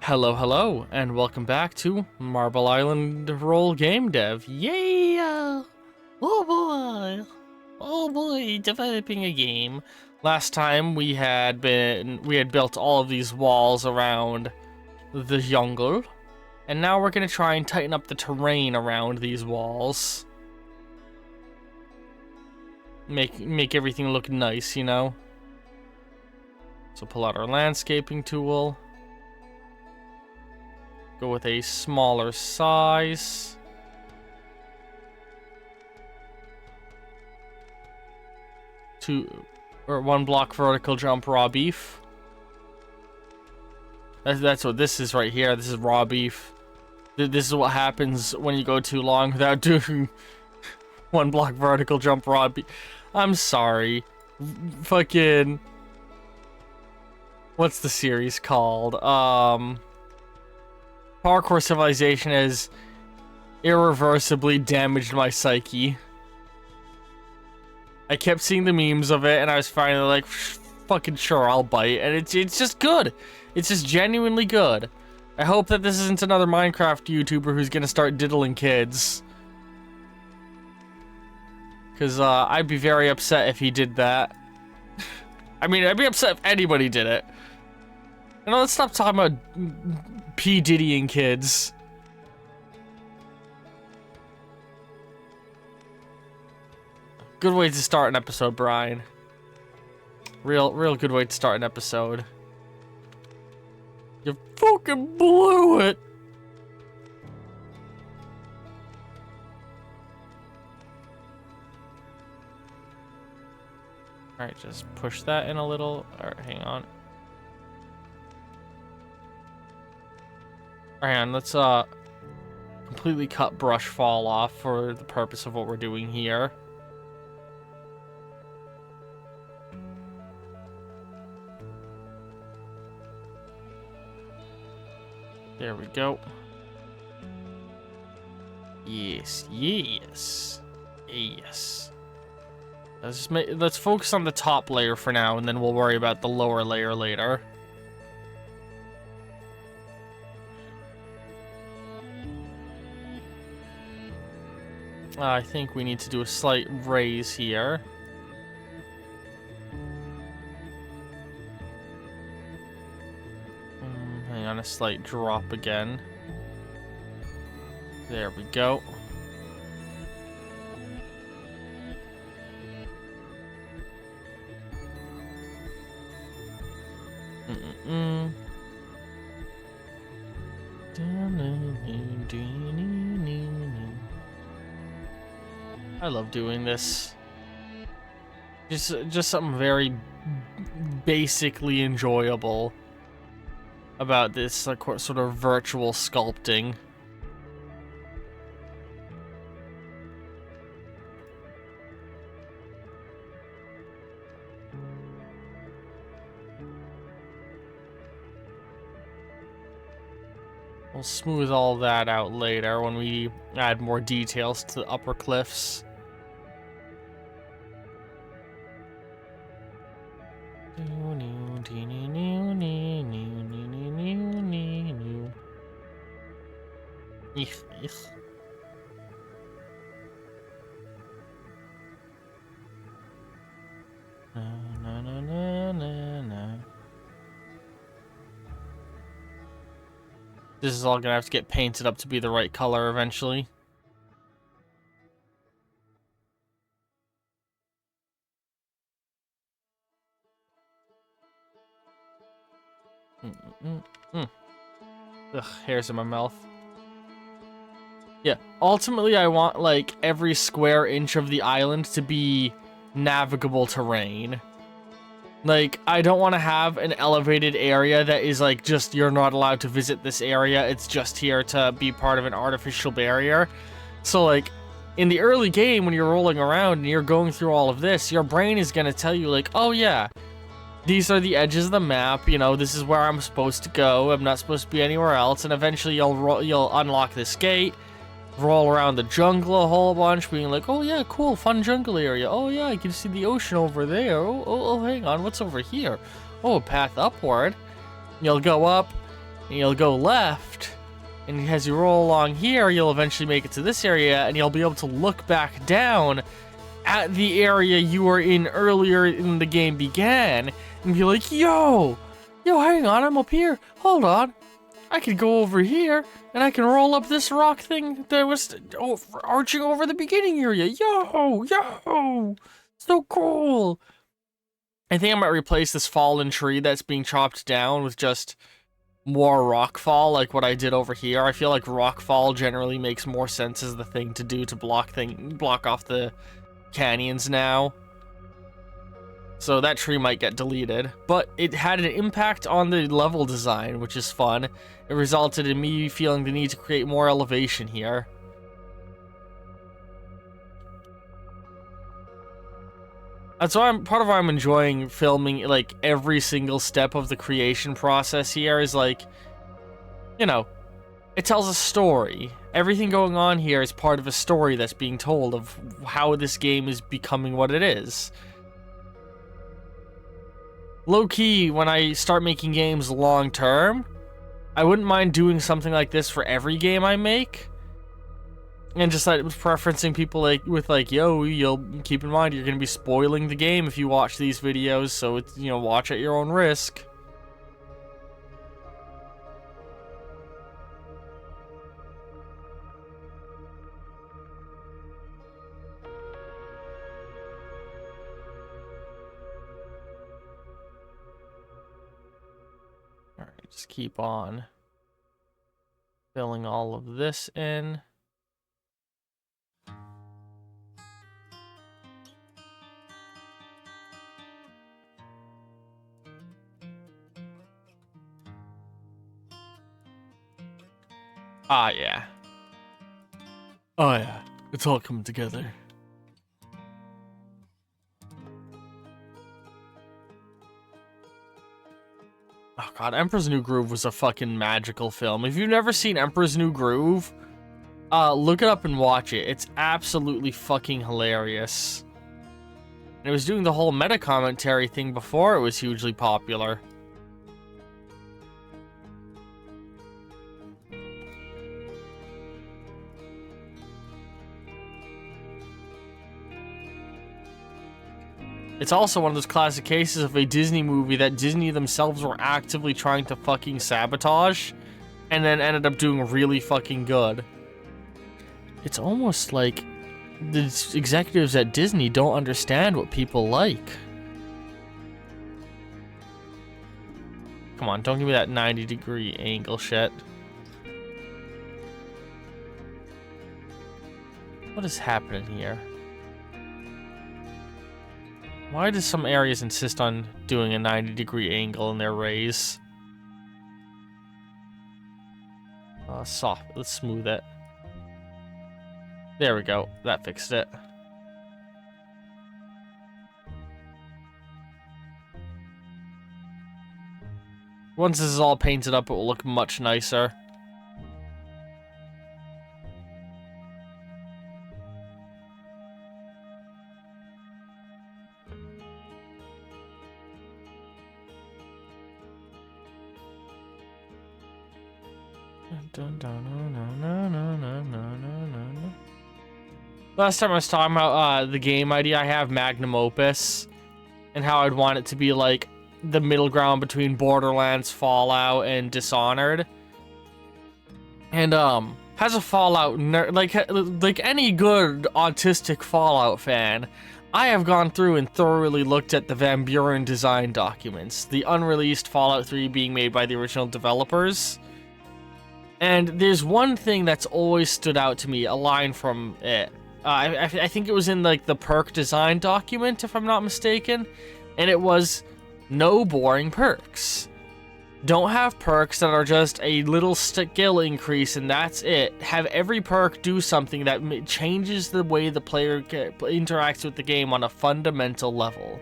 Hello, and welcome back to Marble Island Roll Gamedev. Yeah! Oh boy! Oh boy, developing a game. Last time we had built all of these walls around the jungle, and now we're gonna try and tighten up the terrain around these walls. Make everything look nice, you know? So pull out our landscaping tool. Go with a smaller size. One block vertical jump raw beef. That's what this is right here. This is raw beef. This is what happens when you go too long without doing one block vertical jump raw beef. I'm sorry. Fucking... What's the series called? Parkour Civilization has irreversibly damaged my psyche. I kept seeing the memes of it, and I was finally like, fucking sure, I'll bite. And it's just good. It's just genuinely good. I hope that this isn't another Minecraft YouTuber who's gonna start diddling kids. Because I'd be very upset if he did that. I mean, I'd be upset if anybody did it. You know, let's stop talking about P. Diddying kids. Good way to start an episode, Brian. Real good way to start an episode. You fucking blew it! Alright, just push that in a little. Alright, hang on. Hang on, let's completely cut brush fall off for the purpose of what we're doing here. There we go. Yes. Let's focus on the top layer for now, and then we'll worry about the lower layer later. I think we need to do a slight raise here. Hang on, a slight drop again. There we go. I love doing this. Just something very basically enjoyable about this, like, sort of virtual sculpting. We'll smooth all that out later when we add more details to the upper cliffs. This is all gonna have to get painted up to be the right color eventually. Ugh, hairs in my mouth. Yeah, ultimately I want, like, every square inch of the island to be navigable terrain. Like, I don't want to have an elevated area that is, like, just, you're not allowed to visit this area, it's just here to be part of an artificial barrier. So, like, in the early game, when you're rolling around and you're going through all of this, your brain is gonna tell you, like, oh yeah, these are the edges of the map, you know, this is where I'm supposed to go, I'm not supposed to be anywhere else, and eventually you'll unlock this gate, roll around the jungle a whole bunch, being like, oh yeah, cool, fun jungle area, oh yeah, I can see the ocean over there, oh, hang on, what's over here? Oh, a path upward. You'll go up, and you'll go left, and as you roll along here, you'll eventually make it to this area, and you'll be able to look back down at the area you were in earlier in the game began, and be like, yo, hang on, I'm up here, hold on, I can go over here, and I can roll up this rock thing that was arching over the beginning area, yo, so cool. I think I might replace this fallen tree that's being chopped down with just more rockfall, like what I did over here. I feel like rockfall generally makes more sense as the thing to do to block off the canyons now. So that tree might get deleted, but it had an impact on the level design, which is fun. It resulted in me feeling the need to create more elevation here. That's why part of why I'm enjoying filming, like, every single step of the creation process here is, like, you know, it tells a story. Everything going on here is part of a story that's being told of how this game is becoming what it is. Low-key, when I start making games long-term, I wouldn't mind doing something like this for every game I make. And just like preferencing people with yo, you'll keep in mind you're gonna be spoiling the game if you watch these videos, so it's, you know, watch at your own risk. Alright, just keep on filling all of this in. Ah, yeah. Oh, yeah. It's all coming together. Oh, God. Emperor's New Groove was a fucking magical film. If you've never seen Emperor's New Groove, look it up and watch it. It's absolutely fucking hilarious. And it was doing the whole meta commentary thing before it was hugely popular. It's also one of those classic cases of a Disney movie that Disney themselves were actively trying to fucking sabotage, and then ended up doing really fucking good. It's almost like the executives at Disney don't understand what people like. Come on, don't give me that 90-degree angle shit. What is happening here? Why do some areas insist on doing a 90-degree angle in their rays? Soft. Let's smooth it. There we go. That fixed it. Once this is all painted up, it will look much nicer. Last time I was talking about the game idea I have, Magnum Opus, and how I'd want it to be like the middle ground between Borderlands, Fallout, and Dishonored. And has a Fallout like any good autistic Fallout fan, I have gone through and thoroughly looked at the Van Buren design documents, the unreleased Fallout 3 being made by the original developers. And there's one thing that's always stood out to me, a line from it. I think it was in like the perk design document, if I'm not mistaken, and it was no boring perks. Don't have perks that are just a little skill increase and that's it. Have every perk do something that changes the way the player interacts with the game on a fundamental level.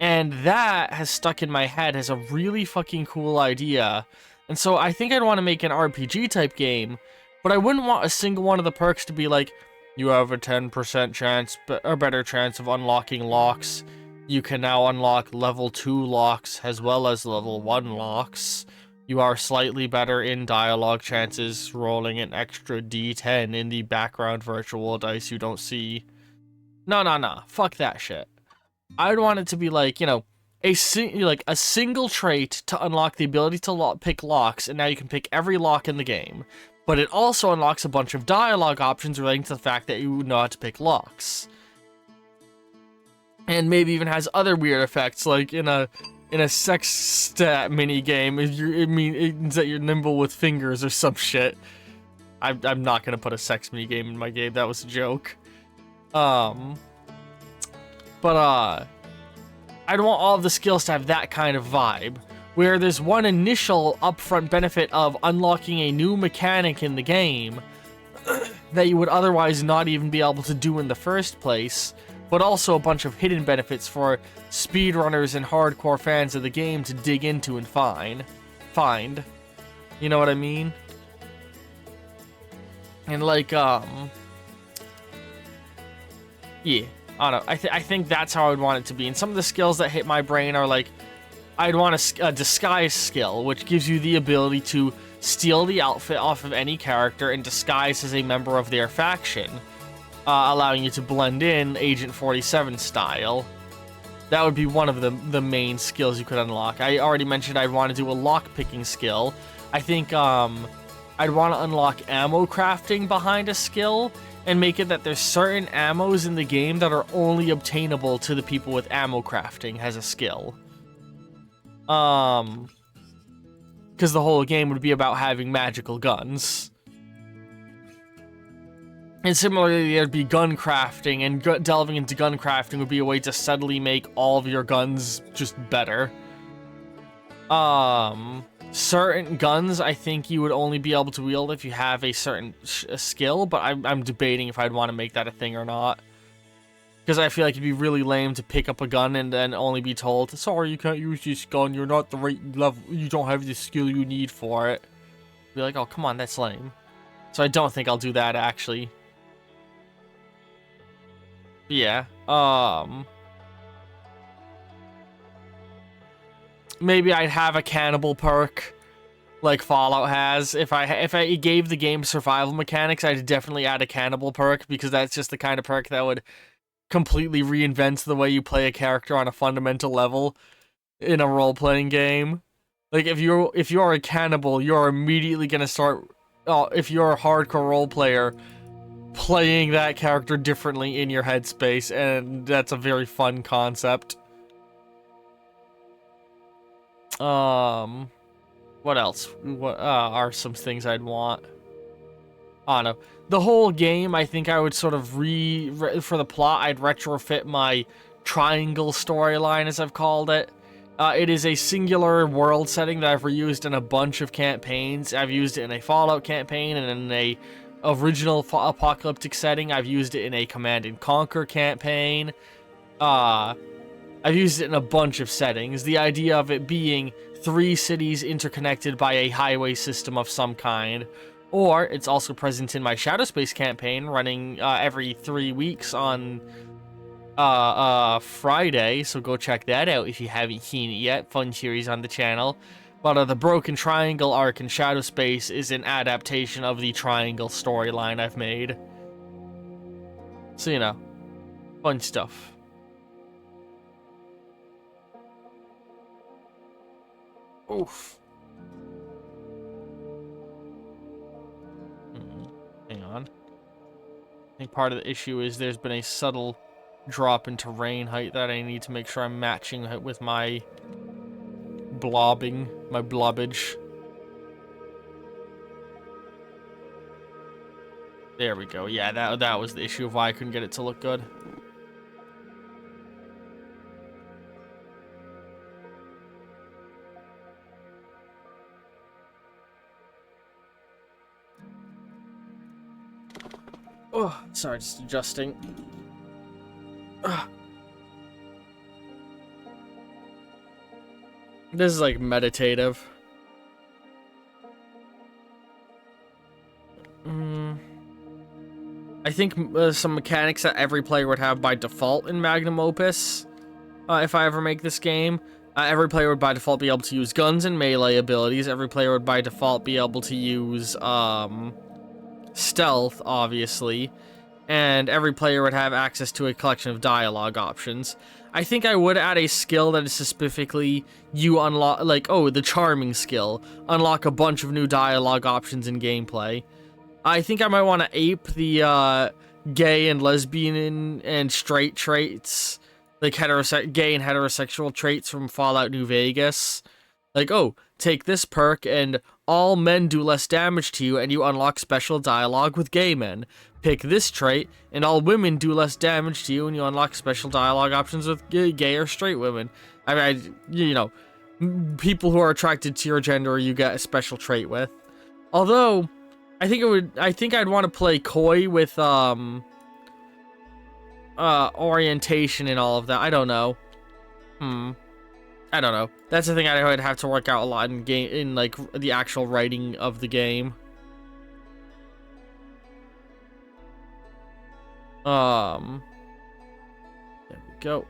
And that has stuck in my head as a really fucking cool idea. And so I think I'd want to make an RPG type game, but I wouldn't want a single one of the perks to be like, you have a 10% chance or better chance of unlocking locks. You can now unlock level 2 locks as well as level 1 locks. You are slightly better in dialogue chances, rolling an extra d10 in the background virtual dice you don't see. No. Fuck that shit. I'd want it to be like, you know, a single trait to unlock the ability to pick locks, and now you can pick every lock in the game. But it also unlocks a bunch of dialogue options relating to the fact that you know how to pick locks. And maybe even has other weird effects, like in a sex stat mini game, it means that you're nimble with fingers or some shit. I'm not gonna put a sex mini game in my game. That was a joke. I'd want all of the skills to have that kind of vibe, where there's one initial upfront benefit of unlocking a new mechanic in the game that you would otherwise not even be able to do in the first place, but also a bunch of hidden benefits for speedrunners and hardcore fans of the game to dig into and find. You know what I mean? And like, yeah. I don't know. I think that's how I would want it to be. And some of the skills that hit my brain are like, I'd want a disguise skill, which gives you the ability to steal the outfit off of any character and disguise as a member of their faction, allowing you to blend in Agent 47 style. That would be one of the main skills you could unlock. I already mentioned I'd want to do a lock-picking skill. I think I'd want to unlock ammo crafting behind a skill, and make it that there's certain ammos in the game that are only obtainable to the people with ammo crafting as a skill. Because the whole game would be about having magical guns. And similarly, there'd be gun crafting, and delving into gun crafting would be a way to subtly make all of your guns just better. Certain guns, I think you would only be able to wield if you have a certain skill, but I'm debating if I'd want to make that a thing or not. Because I feel like it'd be really lame to pick up a gun and then only be told, sorry, you can't use this gun, you're not the right level, you don't have the skill you need for it. Be like, oh, come on, that's lame. So I don't think I'll do that, actually. But yeah, maybe I'd have a cannibal perk, like Fallout has. If I gave the game survival mechanics, I'd definitely add a cannibal perk, because that's just the kind of perk that would completely reinvent the way you play a character on a fundamental level in a role-playing game. Like, if you're a cannibal, you're immediately gonna start, if you're a hardcore role player, playing that character differently in your headspace, and that's a very fun concept. What else? What are some things I'd want? I don't know. The whole game, I think I would sort of for the plot, I'd retrofit my triangle storyline, as I've called it. It is a singular world setting that I've reused in a bunch of campaigns. I've used it in a Fallout campaign and in a original apocalyptic setting. I've used it in a Command and Conquer campaign. I've used it in a bunch of settings. The idea of it being 3 cities interconnected by a highway system of some kind. Or it's also present in my Shadow Space campaign, running every 3 weeks on Friday, so go check that out if you haven't seen it yet. Fun series on the channel. But the Broken Triangle arc in Shadow Space is an adaptation of the Triangle storyline I've made. So, you know, fun stuff. Oof. Hang on. I think part of the issue is there's been a subtle drop in terrain height that I need to make sure I'm matching with my blobbage. There we go. Yeah, that was the issue of why I couldn't get it to look good. Oh, sorry, just adjusting. Ugh. This is like meditative. I think some mechanics that every player would have by default in Magnum Opus, if I ever make this game, Every player would by default be able to use guns and melee abilities. Every player would by default be able to use stealth, obviously. And every player would have access to a collection of dialogue options. I think I would add a skill that is specifically you unlock, like, oh, the charming skill. Unlock a bunch of new dialogue options in gameplay. I think I might want to ape the gay and lesbian and straight traits, like gay and heterosexual traits from Fallout New Vegas. Like, oh, take this perk and all men do less damage to you and you unlock special dialogue with gay men. Pick this trait and all women do less damage to you and you unlock special dialogue options with gay or straight women. I mean, you know, people who are attracted to your gender you get a special trait with. Although, I think I'd want to play coy with, orientation and all of that. I don't know. I don't know. That's the thing I would have to work out a lot in like the actual writing of the game. There we go.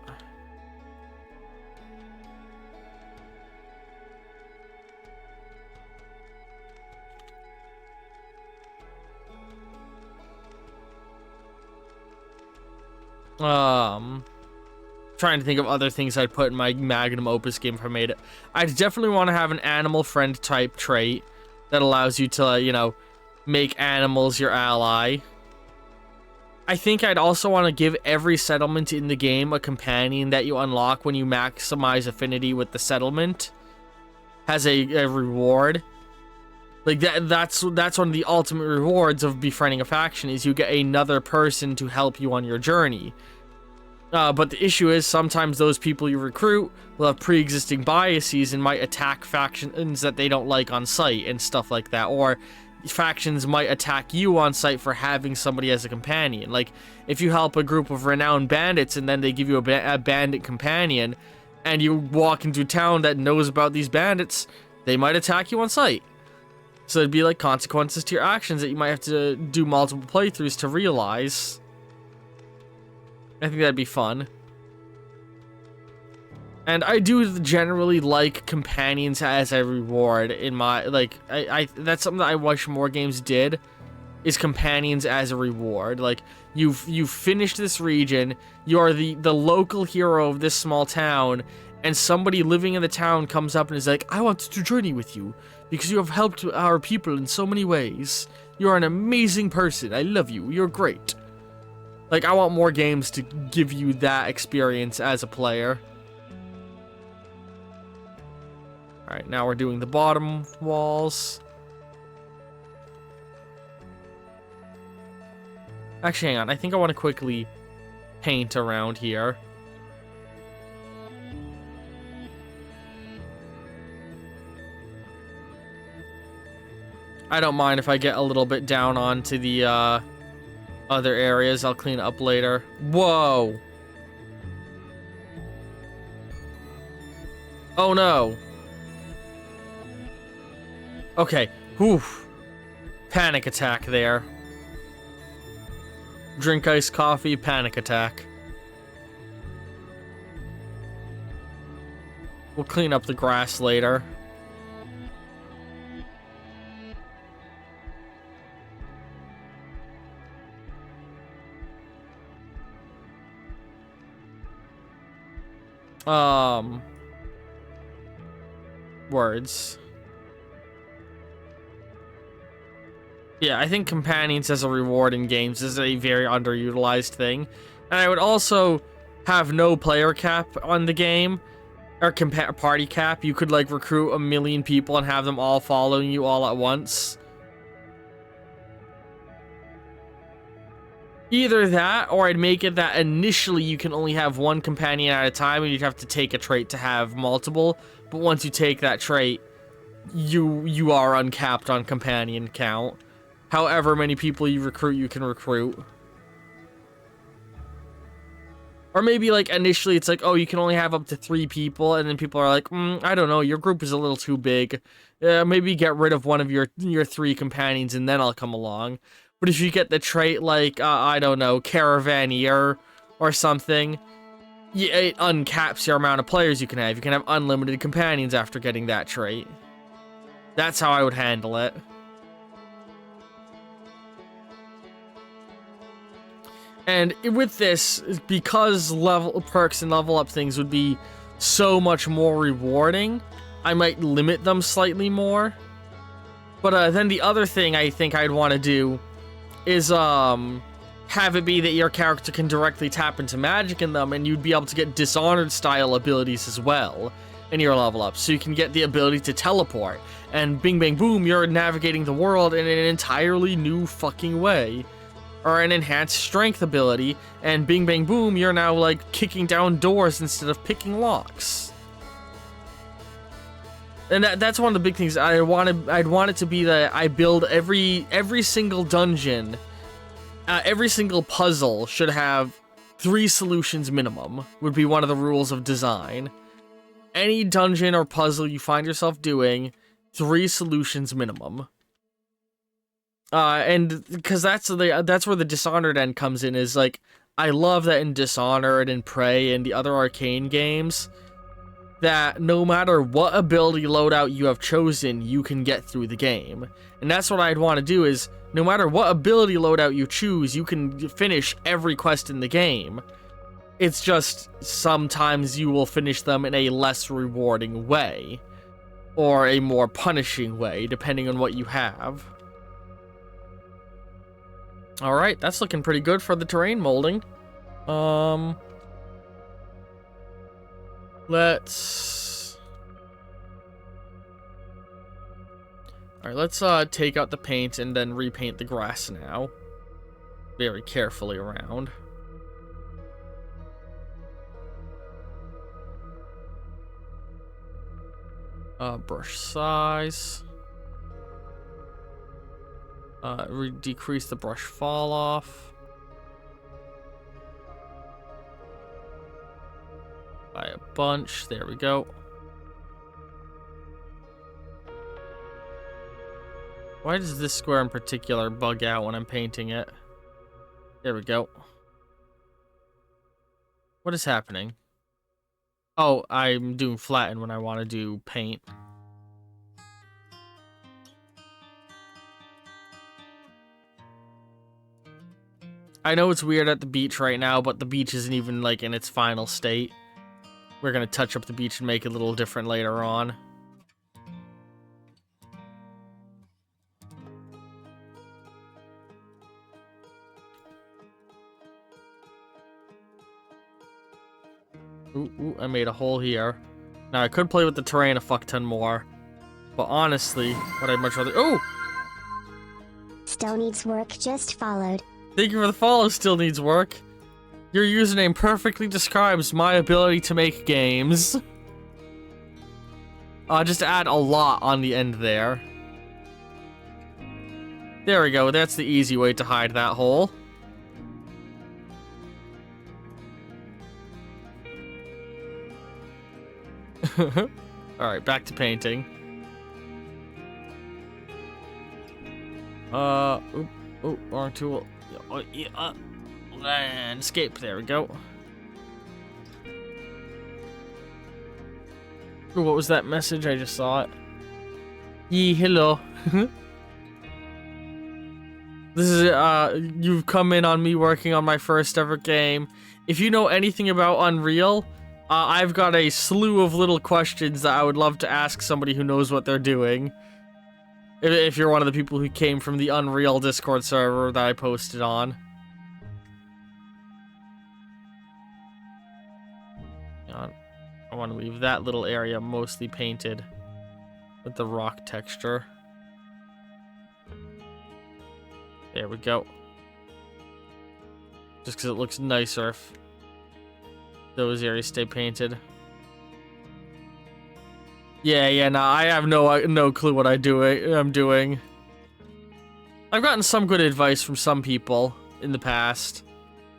Trying to think of other things I'd put in my magnum opus game if I made it. I'd definitely want to have an animal friend type trait that allows you to, you know, make animals your ally. I think I'd also want to give every settlement in the game a companion that you unlock when you maximize affinity with the settlement. Has a reward. Like that's one of the ultimate rewards of befriending a faction is you get another person to help you on your journey. But the issue is sometimes those people you recruit will have pre-existing biases and might attack factions that they don't like on sight and stuff like that. Or factions might attack you on sight for having somebody as a companion. Like, if you help a group of renowned bandits and then they give you a bandit companion, and you walk into a town that knows about these bandits, they might attack you on sight. So it'd be like consequences to your actions that you might have to do multiple playthroughs to realize. I think that'd be fun. And I do generally like companions as a reward in my, like, I that's something that I wish more games did, is companions as a reward. Like, you've finished this region, you're the local hero of this small town, and somebody living in the town comes up and is like, I want to journey with you, because you have helped our people in so many ways. You're an amazing person, I love you, you're great. Like, I want more games to give you that experience as a player. Alright, now we're doing the bottom walls. Actually, hang on. I think I want to quickly paint around here. I don't mind if I get a little bit down onto the other areas. I'll clean up later. Whoa! Oh no! Okay, whew. Panic attack there. Drink iced coffee, panic attack. We'll clean up the grass later. Words. Yeah, I think companions as a reward in games is a very underutilized thing. And I would also have no player cap on the game, or party cap. You could, like, recruit 1 million people and have them all following you all at once. Either that, or I'd make it that initially you can only have one companion at a time and you'd have to take a trait to have multiple. But once you take that trait, you are uncapped on companion count. However many people you can recruit. Or maybe, like, initially it's like, oh, you can only have up to 3 people, and then people are like, I don't know, your group is a little too big. Maybe get rid of one of your 3 companions, and then I'll come along. But if you get the trait, like, I don't know, Caravaneer or something, it uncaps your amount of players you can have. You can have unlimited companions after getting that trait. That's how I would handle it. And with this, because level perks and level up things would be so much more rewarding, I might limit them slightly more. But then the other thing I think I'd want to do is have it be that your character can directly tap into magic in them, and you'd be able to get Dishonored style abilities as well in your level up. So you can get the ability to teleport, and bing bang boom, you're navigating the world in an entirely new fucking way. Or an enhanced strength ability, and bing bang boom, you're now like kicking down doors instead of picking locks. And that's one of the big things. I'd want it to be that I build every single dungeon, every single puzzle should have 3 solutions minimum, would be one of the rules of design. Any dungeon or puzzle you find yourself doing, 3 solutions minimum. And because that's where the Dishonored end comes in, is like, I love that in Dishonored and Prey and the other Arcane games, that no matter what ability loadout you have chosen, you can get through the game. And that's what I'd want to do, is no matter what ability loadout you choose, you can finish every quest in the game. It's just sometimes you will finish them in a less rewarding way, or a more punishing way, depending on what you have. Alright, that's looking pretty good for the terrain molding. Let's take out the paint and then repaint the grass now. Very carefully around. Brush size. Decrease the brush fall off by a bunch. There we go. Why does this square in particular bug out when I'm painting it? There we go. What is happening? Oh, I'm doing flatten when I want to do paint. I know it's weird at the beach right now, but the beach isn't even, like, in its final state. We're gonna touch up the beach and make it a little different later on. Ooh, I made a hole here. Now, I could play with the terrain a fuck ton more. But honestly, what I'd much rather... Oh! Still needs work, just followed. Thank you for the follow, still needs work. Your username perfectly describes my ability to make games. Just add a lot on the end there. There we go, that's the easy way to hide that hole. Alright, back to painting. Wrong tool. And escape, there we go. Ooh, what was that message? I just saw it. Hello. This is, you've come in on me working on my first ever game. If you know anything about Unreal, I've got a slew of little questions that I would love to ask somebody who knows what they're doing. If you're one of the people who came from the Unreal Discord server that I posted on. I want to leave that little area mostly painted with the rock texture. There we go. Just because it looks nicer if those areas stay painted. Yeah, no, I have no clue what I'm doing. I've gotten some good advice from some people in the past,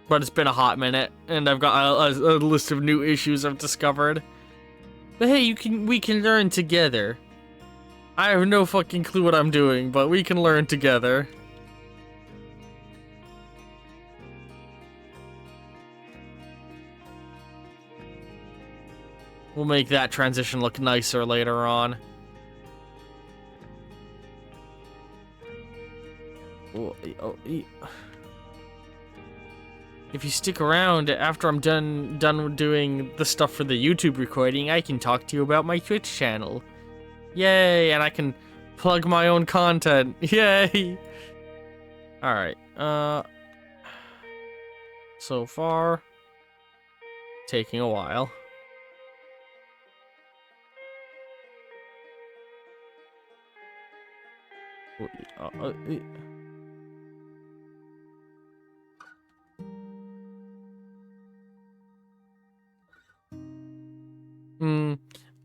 but it's been a hot minute, and I've got a list of new issues I've discovered. But hey, we can learn together. I have no fucking clue what I'm doing, but we can learn together. We'll make that transition look nicer later on. If you stick around after I'm done doing the stuff for the YouTube recording, I can talk to you about my Twitch channel. Yay, and I can plug my own content. Yay! Alright, so far, taking a while.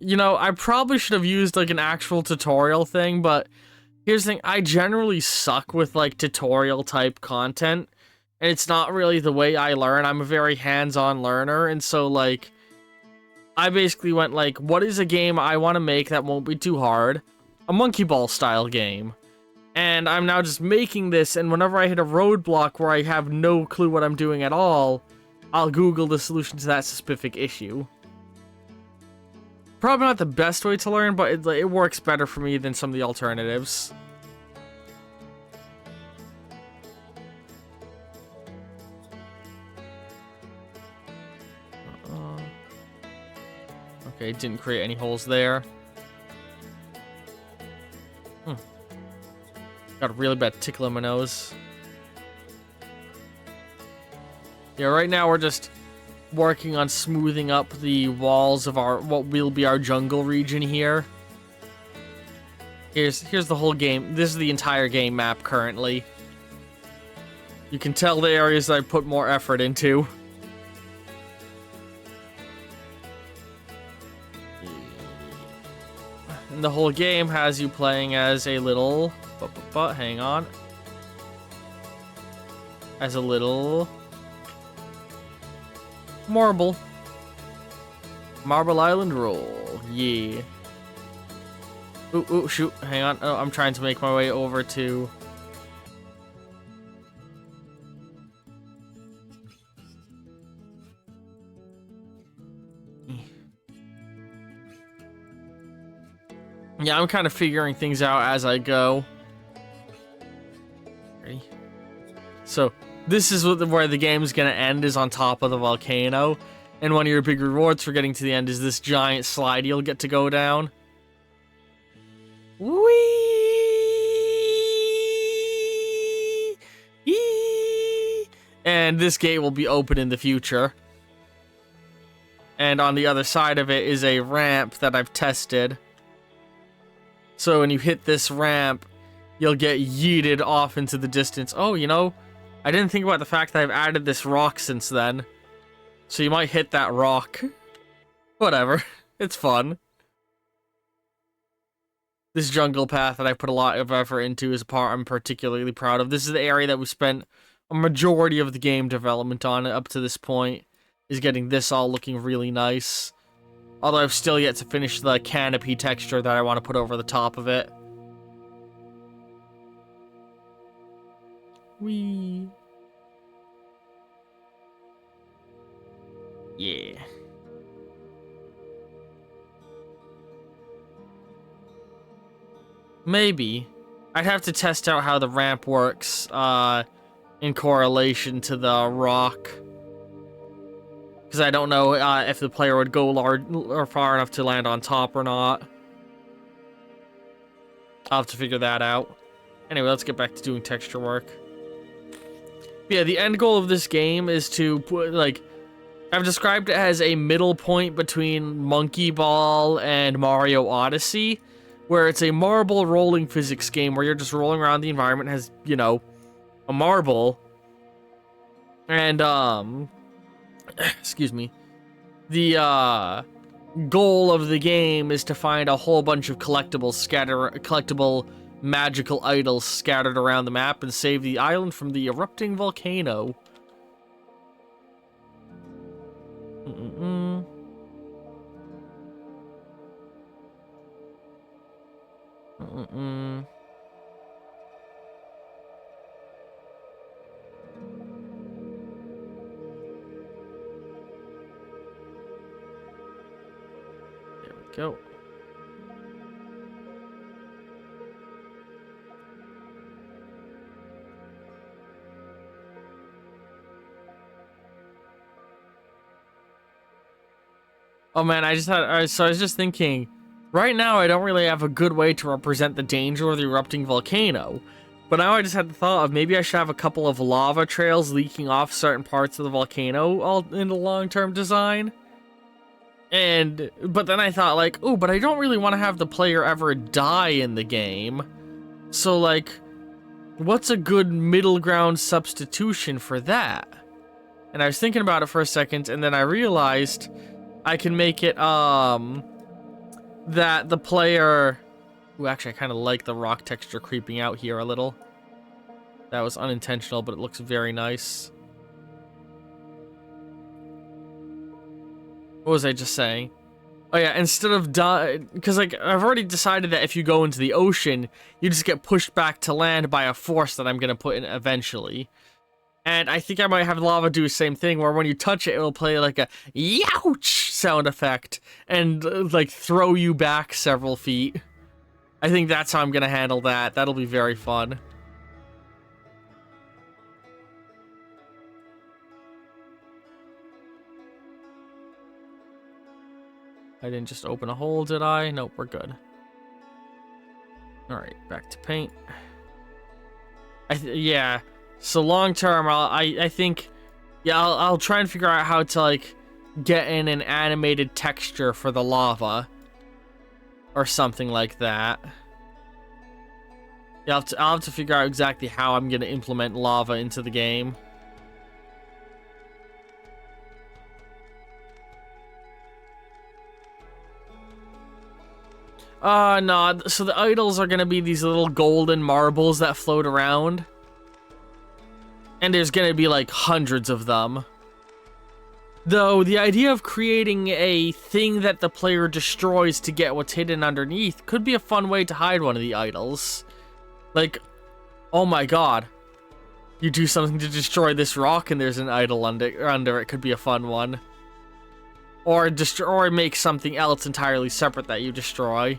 You know, I probably should have used, like, an actual tutorial thing, but here's the thing, I generally suck with, like, tutorial-type content, and it's not really the way I learn. I'm a very hands-on learner, and so, like, I basically went, like, what is a game I want to make that won't be too hard? A Monkey Ball-style game. And I'm now just making this, and whenever I hit a roadblock where I have no clue what I'm doing at all, I'll Google the solution to that specific issue. Probably not the best way to learn, but it works better for me than some of the alternatives. Okay, didn't create any holes there. Got a really bad tickle in my nose. Yeah, right now we're just working on smoothing up the walls of what will be our jungle region here. Here's the whole game. This is the entire game map currently. You can tell the areas that I put more effort into. And the whole game has you playing as a little... hang on. As a little... marble. Marble Island roll. Yeah. Ooh, shoot. Hang on. Oh, I'm trying to make my way over to... Yeah, I'm kind of figuring things out as I go. Ready? So, this is where the game's gonna end, is on top of the volcano. And one of your big rewards for getting to the end is this giant slide you'll get to go down. Whee! And this gate will be open in the future. And on the other side of it is a ramp that I've tested. So when you hit this ramp, you'll get yeeted off into the distance. Oh, you know, I didn't think about the fact that I've added this rock since then. So you might hit that rock. Whatever. It's fun. This jungle path that I put a lot of effort into is a part I'm particularly proud of. This is the area that we spent a majority of the game development on up to this point, is getting this all looking really nice. Although I've still yet to finish the canopy texture that I want to put over the top of it. Whee. Yeah. Maybe. I'd have to test out how the ramp works, in correlation to the rock. Because I don't know if the player would go large or far enough to land on top or not. I'll have to figure that out. Anyway, let's get back to doing texture work. But yeah, the end goal of this game is to put, like, I've described it as a middle point between Monkey Ball and Mario Odyssey, where it's a marble rolling physics game where you're just rolling around, the environment has, you know, a marble. And, excuse me. The, goal of the game is to find a whole bunch of collectible magical idols scattered around the map and save the island from the erupting volcano. Go. Oh man, I was just thinking, right now I don't really have a good way to represent the danger of the erupting volcano. But now I just had the thought of maybe I should have a couple of lava trails leaking off certain parts of the volcano all in the long-term design. But then I thought like, oh, but I don't really want to have the player ever die in the game. So like, what's a good middle ground substitution for that? And I was thinking about it for a second, and then I realized I can make it, that the player... Ooh, actually, I kind of like the rock texture creeping out here a little. That was unintentional, but it looks very nice. What was I just saying? Oh yeah, instead of because like I've already decided that if you go into the ocean, you just get pushed back to land by a force that I'm gonna put in eventually. And I think I might have lava do the same thing, where when you touch it, it'll play like a youch sound effect and like throw you back several feet. I think that's how I'm gonna handle that. That'll be very fun. I didn't just open a hole, did I? Nope, we're good. Alright, back to paint. Yeah. So long term, I think... Yeah, I'll try and figure out how to, like, get in an animated texture for the lava. Or something like that. Yeah, I'll have to figure out exactly how I'm going to implement lava into the game. No, so the idols are gonna be these little golden marbles that float around. And there's gonna be like hundreds of them. Though, the idea of creating a thing that the player destroys to get what's hidden underneath could be a fun way to hide one of the idols. Like, oh my god. You do something to destroy this rock and there's an idol under it, could be a fun one. Or make something else entirely separate that you destroy.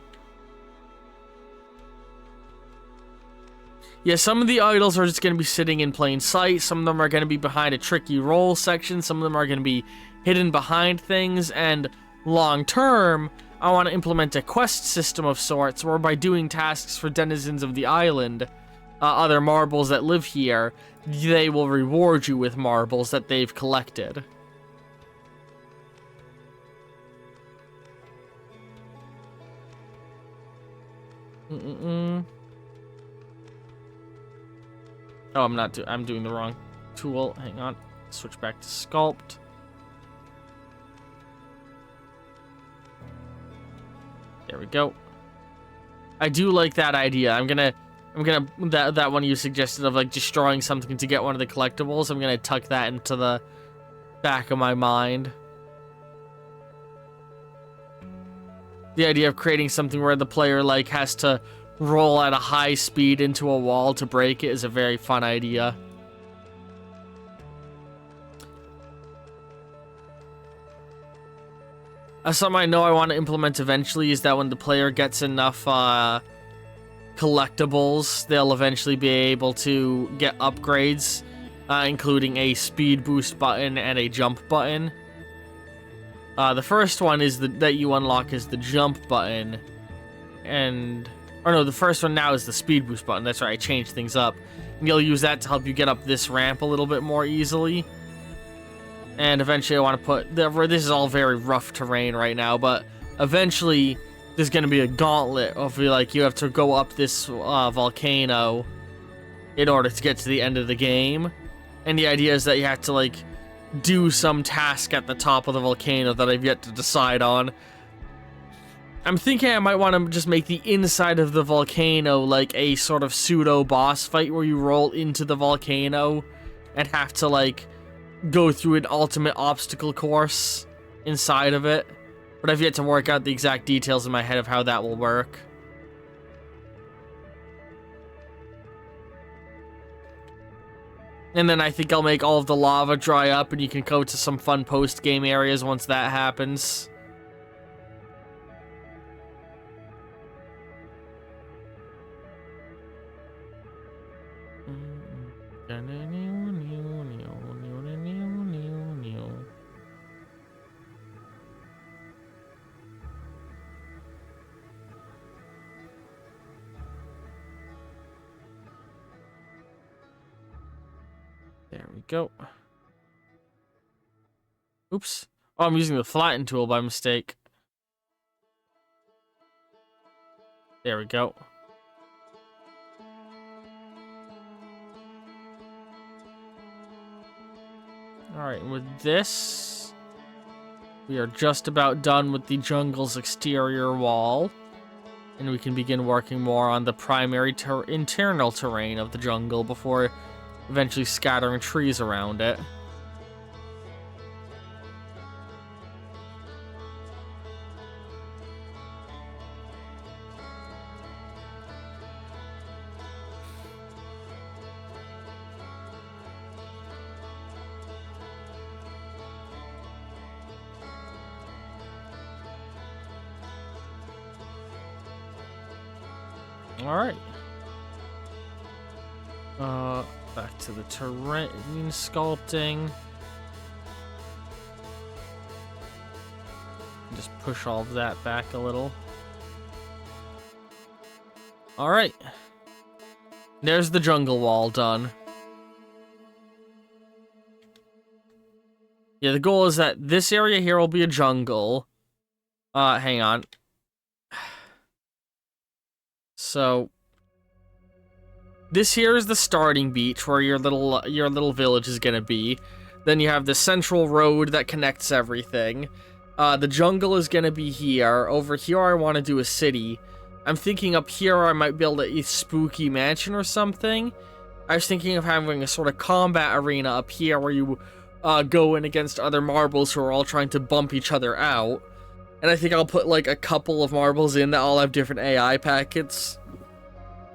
Yeah, some of the idols are just going to be sitting in plain sight. Some of them are going to be behind a tricky roll section. Some of them are going to be hidden behind things. And long term, I want to implement a quest system of sorts, where by doing tasks for denizens of the island, other marbles that live here, they will reward you with marbles that they've collected. Oh, I'm doing the wrong tool. Hang on. Switch back to sculpt. There we go. I do like that idea. I'm gonna that one you suggested of like destroying something to get one of the collectibles. I'm gonna tuck that into the back of my mind. The idea of creating something where the player like has to roll at a high speed into a wall to break it is a very fun idea. Something I know I want to implement eventually is that when the player gets enough collectibles, they'll eventually be able to get upgrades, including a speed boost button and a jump button. The first one is that you unlock is the jump button, or no, the first one now is the speed boost button. That's right, I changed things up. And you'll use that to help you get up this ramp a little bit more easily. And eventually I want to put... This is all very rough terrain right now, but eventually there's going to be a gauntlet of like you have to go up this volcano in order to get to the end of the game. And the idea is that you have to like do some task at the top of the volcano that I've yet to decide on. I'm thinking I might want to just make the inside of the volcano like a sort of pseudo boss fight where you roll into the volcano and have to like go through an ultimate obstacle course inside of it. But I've yet to work out the exact details in my head of how that will work. And then I think I'll make all of the lava dry up and you can go to some fun post-game areas once that happens. There we go. Oops. Oh, I'm using the flatten tool by mistake. There we go. Alright, with this, we are just about done with the jungle's exterior wall. And we can begin working more on the primary internal terrain of the jungle before eventually scattering trees around it. Alright. Back to the terrain sculpting. Just push all of that back a little. Alright. There's the jungle wall done. Yeah, the goal is that this area here will be a jungle. Hang on. So, this here is the starting beach where your little village is gonna be. Then you have the central road that connects everything. The jungle is gonna be here. Over here, I want to do a city. I'm thinking up here I might build a spooky mansion or something. I was thinking of having a sort of combat arena up here where you go in against other marbles who are all trying to bump each other out. And I think I'll put like a couple of marbles in that all have different AI packets.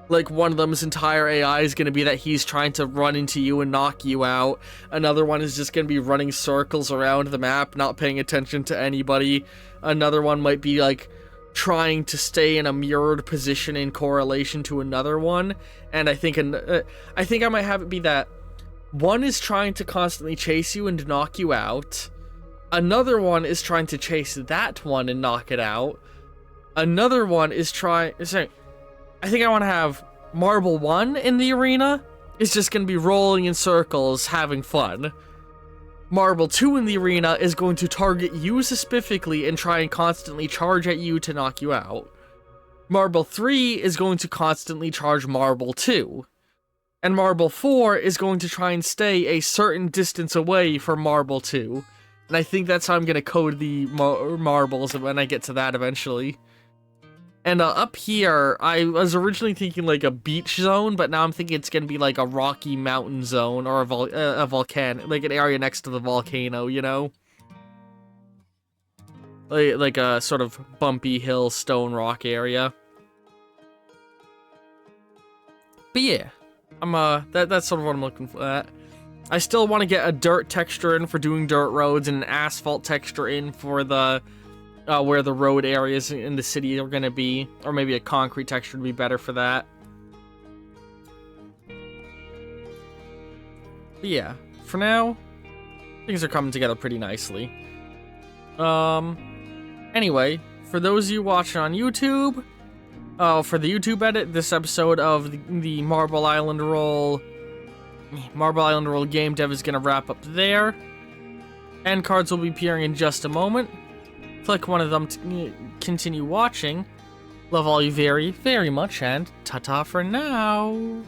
Like one of them's entire AI is going to be that he's trying to run into you and knock you out. Another one is just going to be running circles around the map, not paying attention to anybody. Another one might be like trying to stay in a mirrored position in correlation to another one. And I think I might have it be that one is trying to constantly chase you and knock you out. Another one is trying to chase that one and knock it out. Another one is I think I want to have Marble 1 in the arena. It's just going to be rolling in circles, having fun. Marble 2 in the arena is going to target you specifically and try and constantly charge at you to knock you out. Marble 3 is going to constantly charge Marble 2. And Marble 4 is going to try and stay a certain distance away from Marble 2. And I think that's how I'm going to code the marbles when I get to that eventually. And up here, I was originally thinking like a beach zone, but now I'm thinking it's going to be like a rocky mountain zone or a volcano, like an area next to the volcano, you know? Like a sort of bumpy hill stone rock area. But yeah, that's sort of what I'm looking for at. I still want to get a dirt texture in for doing dirt roads and an asphalt texture in for the where the road areas in the city are going to be, or maybe a concrete texture would be better for that. But yeah, for now, things are coming together pretty nicely. Anyway, for those of you watching on YouTube, for the YouTube edit, this episode of the Marble Island Roll game dev is going to wrap up there. End cards will be appearing in just a moment. Click one of them to continue watching. Love all you very, very much, and ta-ta for now.